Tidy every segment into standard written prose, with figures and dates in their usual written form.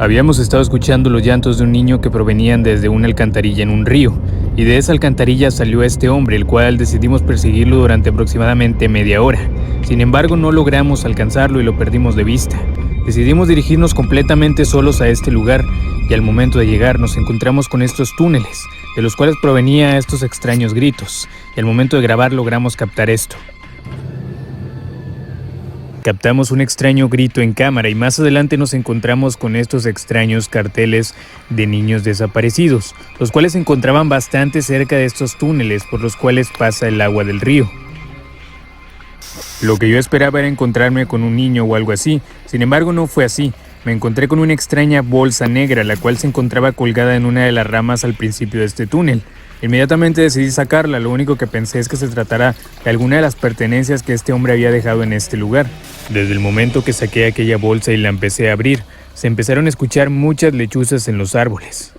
Habíamos estado escuchando los llantos de un niño que provenían desde una alcantarilla en un río, y de esa alcantarilla salió este hombre, el cual decidimos perseguirlo durante aproximadamente media hora. Sin embargo, no logramos alcanzarlo y lo perdimos de vista. Decidimos dirigirnos completamente solos a este lugar, y al momento de llegar nos encontramos con estos túneles, de los cuales provenían estos extraños gritos, y al momento de grabar logramos captar esto. Captamos un extraño grito en cámara y más adelante nos encontramos con estos extraños carteles de niños desaparecidos, los cuales se encontraban bastante cerca de estos túneles por los cuales pasa el agua del río. Lo que yo esperaba era encontrarme con un niño o algo así, sin embargo no fue así. Me encontré con una extraña bolsa negra, la cual se encontraba colgada en una de las ramas al principio de este túnel. Inmediatamente decidí sacarla, lo único que pensé es que se tratará de alguna de las pertenencias que este hombre había dejado en este lugar. Desde el momento que saqué aquella bolsa y la empecé a abrir, se empezaron a escuchar muchas lechuzas en los árboles.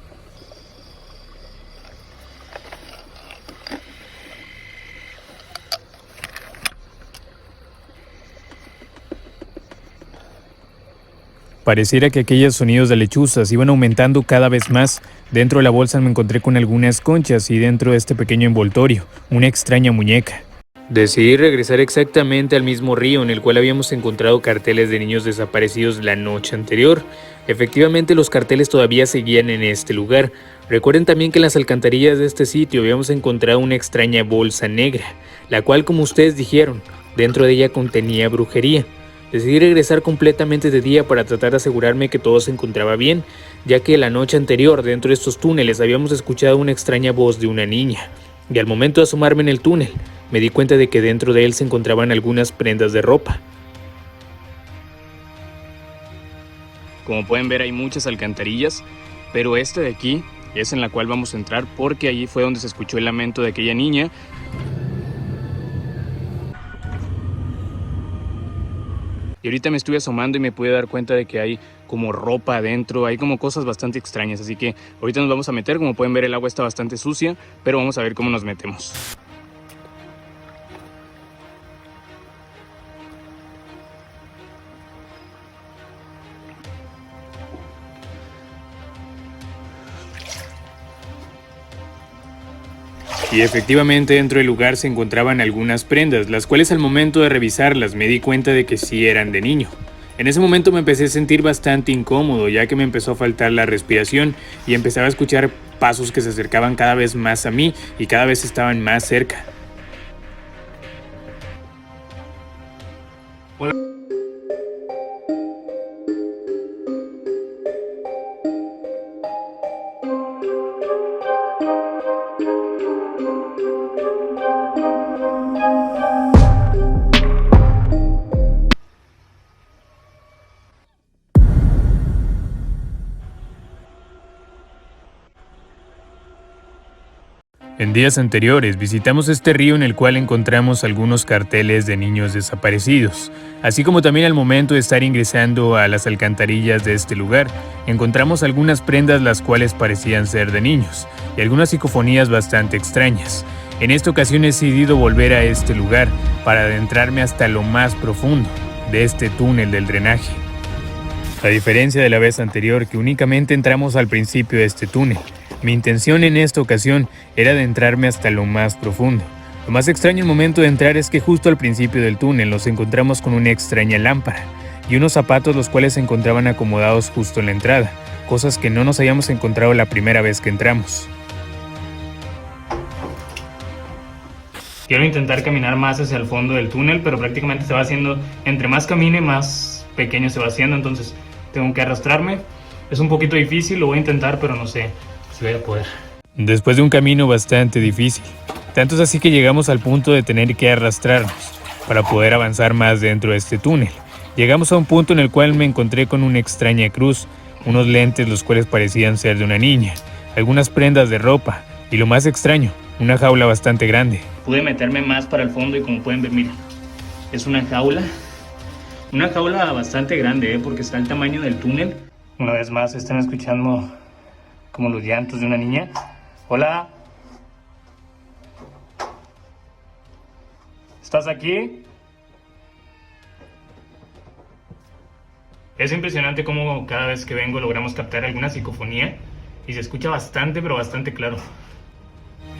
Pareciera que aquellos sonidos de lechuzas iban aumentando cada vez más. Dentro de la bolsa me encontré con algunas conchas y dentro de este pequeño envoltorio, una extraña muñeca. Decidí regresar exactamente al mismo río en el cual habíamos encontrado carteles de niños desaparecidos la noche anterior. Efectivamente, los carteles todavía seguían en este lugar. Recuerden también que en las alcantarillas de este sitio habíamos encontrado una extraña bolsa negra, la cual, como ustedes dijeron, dentro de ella contenía brujería. Decidí regresar completamente de día para tratar de asegurarme que todo se encontraba bien, ya que la noche anterior dentro de estos túneles habíamos escuchado una extraña voz de una niña, y al momento de asomarme en el túnel, me di cuenta de que dentro de él se encontraban algunas prendas de ropa. Como pueden ver, hay muchas alcantarillas, pero esta de aquí es en la cual vamos a entrar porque allí fue donde se escuchó el lamento de aquella niña. Y ahorita me estuve asomando y me pude dar cuenta de que hay como ropa adentro, hay como cosas bastante extrañas. Así que ahorita nos vamos a meter, como pueden ver el agua está bastante sucia, pero vamos a ver cómo nos metemos. Y efectivamente dentro del lugar se encontraban algunas prendas, las cuales al momento de revisarlas me di cuenta de que sí eran de niño. En ese momento me empecé a sentir bastante incómodo, ya que me empezó a faltar la respiración y empezaba a escuchar pasos que se acercaban cada vez más a mí y cada vez estaban más cerca. En días anteriores visitamos este río en el cual encontramos algunos carteles de niños desaparecidos, así como también al momento de estar ingresando a las alcantarillas de este lugar, encontramos algunas prendas las cuales parecían ser de niños y algunas psicofonías bastante extrañas. En esta ocasión he decidido volver a este lugar para adentrarme hasta lo más profundo de este túnel del drenaje. A diferencia de la vez anterior que únicamente entramos al principio de este túnel, mi intención en esta ocasión era adentrarme hasta lo más profundo. Lo más extraño al momento de entrar es que justo al principio del túnel nos encontramos con una extraña lámpara y unos zapatos los cuales se encontraban acomodados justo en la entrada, cosas que no nos habíamos encontrado la primera vez que entramos. Quiero intentar caminar más hacia el fondo del túnel, pero prácticamente se va haciendo, entre más camine, más pequeño se va haciendo, entonces tengo que arrastrarme. Es un poquito difícil, lo voy a intentar, pero no sé si voy a poder. Después de un camino bastante difícil, tanto es así que llegamos al punto de tener que arrastrarnos para poder avanzar más dentro de este túnel. Llegamos a un punto en el cual me encontré con una extraña cruz, unos lentes los cuales parecían ser de una niña, algunas prendas de ropa y lo más extraño, una jaula bastante grande. Pude meterme más para el fondo y como pueden ver, miren, es una jaula bastante grande, porque está el tamaño del túnel. Una vez más están escuchando como los llantos de una niña. Hola. ¿Estás aquí? Es impresionante cómo cada vez que vengo logramos captar alguna psicofonía y se escucha bastante, pero bastante claro.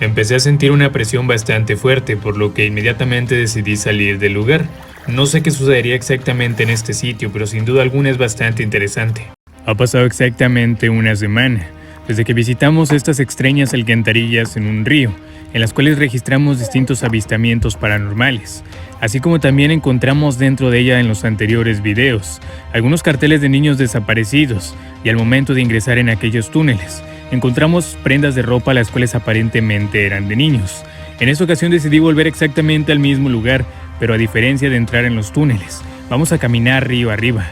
Empecé a sentir una presión bastante fuerte, por lo que inmediatamente decidí salir del lugar. No sé qué sucedería exactamente en este sitio, pero sin duda alguna es bastante interesante. Ha pasado exactamente una semana desde que visitamos estas extrañas alcantarillas en un río, en las cuales registramos distintos avistamientos paranormales, así como también encontramos dentro de ella en los anteriores videos algunos carteles de niños desaparecidos, y al momento de ingresar en aquellos túneles, encontramos prendas de ropa las cuales aparentemente eran de niños. En esta ocasión decidí volver exactamente al mismo lugar, pero a diferencia de entrar en los túneles, vamos a caminar río arriba.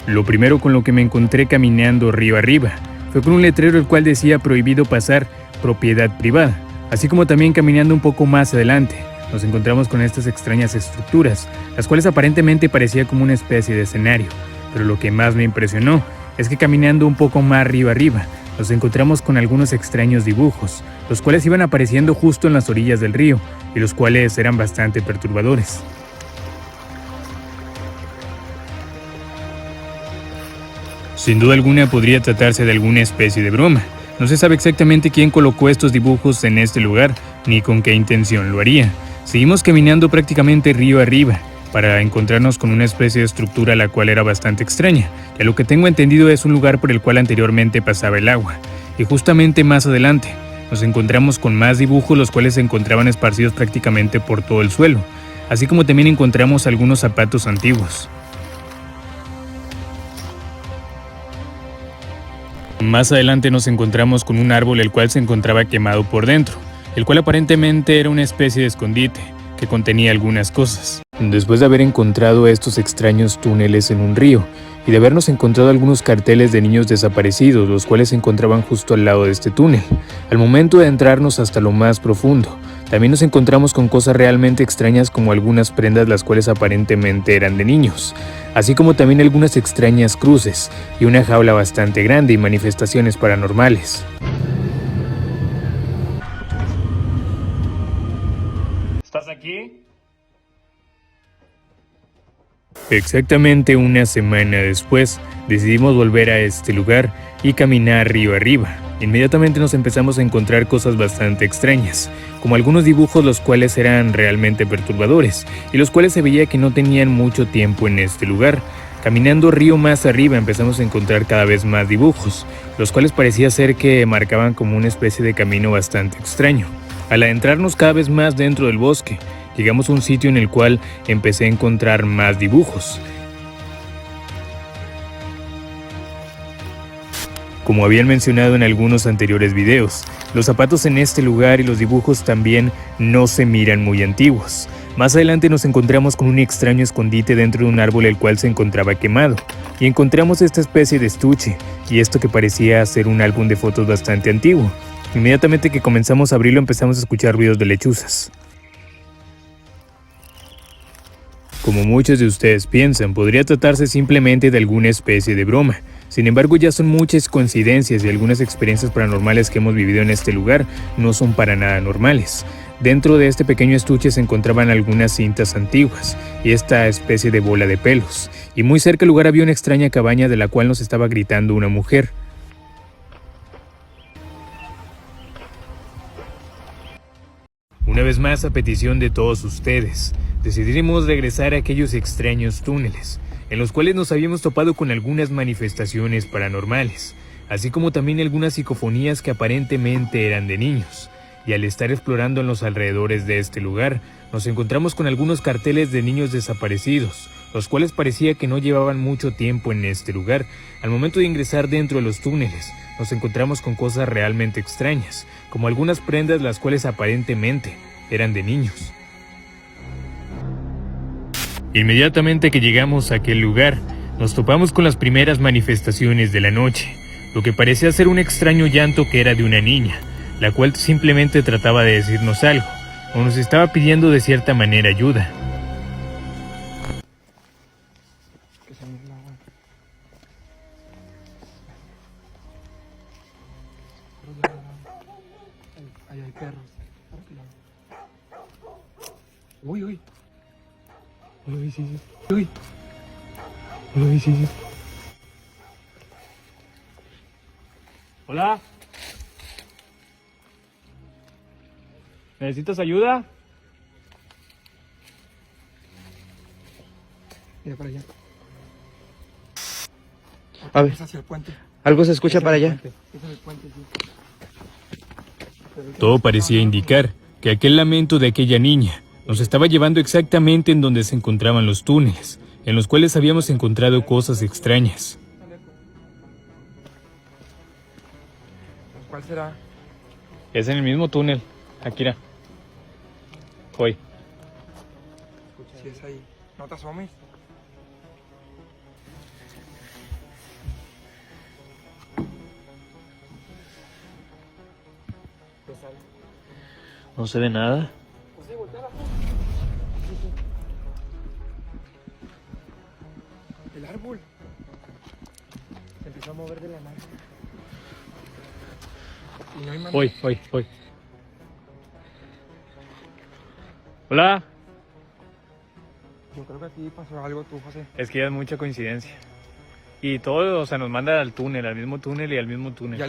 Lo primero con lo que me encontré caminando río arriba fue con un letrero el cual decía prohibido pasar, propiedad privada, así como también caminando un poco más adelante nos encontramos con estas extrañas estructuras, las cuales aparentemente parecía como una especie de escenario, pero lo que más me impresionó es que caminando un poco más río arriba nos encontramos con algunos extraños dibujos, los cuales iban apareciendo justo en las orillas del río y los cuales eran bastante perturbadores. Sin duda alguna podría tratarse de alguna especie de broma. No se sabe exactamente quién colocó estos dibujos en este lugar, ni con qué intención lo haría. Seguimos caminando prácticamente río arriba, para encontrarnos con una especie de estructura la cual era bastante extraña, que a lo que tengo entendido es un lugar por el cual anteriormente pasaba el agua. Y justamente más adelante, nos encontramos con más dibujos los cuales se encontraban esparcidos prácticamente por todo el suelo, así como también encontramos algunos zapatos antiguos. Más adelante nos encontramos con un árbol el cual se encontraba quemado por dentro, el cual aparentemente era una especie de escondite que contenía algunas cosas. Después de haber encontrado estos extraños túneles en un río y de habernos encontrado algunos carteles de niños desaparecidos, los cuales se encontraban justo al lado de este túnel, al momento de entrarnos hasta lo más profundo, también nos encontramos con cosas realmente extrañas como algunas prendas las cuales aparentemente eran de niños, así como también algunas extrañas cruces y una jaula bastante grande y manifestaciones paranormales. ¿Estás aquí? Exactamente una semana después, decidimos volver a este lugar y caminar río arriba. Inmediatamente nos empezamos a encontrar cosas bastante extrañas, como algunos dibujos los cuales eran realmente perturbadores y los cuales se veía que no tenían mucho tiempo en este lugar. Caminando río más arriba empezamos a encontrar cada vez más dibujos, los cuales parecía ser que marcaban como una especie de camino bastante extraño. Al adentrarnos cada vez más dentro del bosque, llegamos a un sitio en el cual empecé a encontrar más dibujos. Como habían mencionado en algunos anteriores videos, los zapatos en este lugar y los dibujos también no se miran muy antiguos. Más adelante nos encontramos con un extraño escondite dentro de un árbol el cual se encontraba quemado, y encontramos esta especie de estuche, y esto que parecía ser un álbum de fotos bastante antiguo. Inmediatamente que comenzamos a abrirlo empezamos a escuchar ruidos de lechuzas. Como muchos de ustedes piensan, podría tratarse simplemente de alguna especie de broma. Sin embargo, ya son muchas coincidencias y algunas experiencias paranormales que hemos vivido en este lugar no son para nada normales. Dentro de este pequeño estuche se encontraban algunas cintas antiguas y esta especie de bola de pelos. Y muy cerca del lugar había una extraña cabaña de la cual nos estaba gritando una mujer. Una vez más, a petición de todos ustedes, decidimos regresar a aquellos extraños túneles, en los cuales nos habíamos topado con algunas manifestaciones paranormales, así como también algunas psicofonías que aparentemente eran de niños. Y al estar explorando en los alrededores de este lugar, nos encontramos con algunos carteles de niños desaparecidos, los cuales parecía que no llevaban mucho tiempo en este lugar. Al momento de ingresar dentro de los túneles, nos encontramos con cosas realmente extrañas, como algunas prendas las cuales aparentemente eran de niños. Inmediatamente que llegamos a aquel lugar, nos topamos con las primeras manifestaciones de la noche, lo que parecía ser un extraño llanto que era de una niña, la cual simplemente trataba de decirnos algo, o nos estaba pidiendo de cierta manera ayuda. Ahí hay perros. Uy, uy. Uy, sí, sí. Uy. Uy, sí, sí. Hola. ¿Necesitas ayuda? Mira para allá. A ver, Es hacia el puente. algo se escucha Es en para el allá. puente, es en el puente, sí. Todo parecía indicar que aquel lamento de aquella niña nos estaba llevando exactamente en donde se encontraban los túneles, en los cuales habíamos encontrado cosas extrañas. ¿Cuál será? Es en el mismo túnel, Akira. Hoy. Si es ahí. No te asomes. ¿Qué sale? No se ve nada. José, voltea la foto. El árbol. Se empezó a mover de la nada. Y no hay manera. Hoy. Hola. Yo creo que aquí pasó algo tú, José. Es que ya es mucha coincidencia. Y todo, o sea, nos manda al túnel, al mismo túnel y al mismo túnel.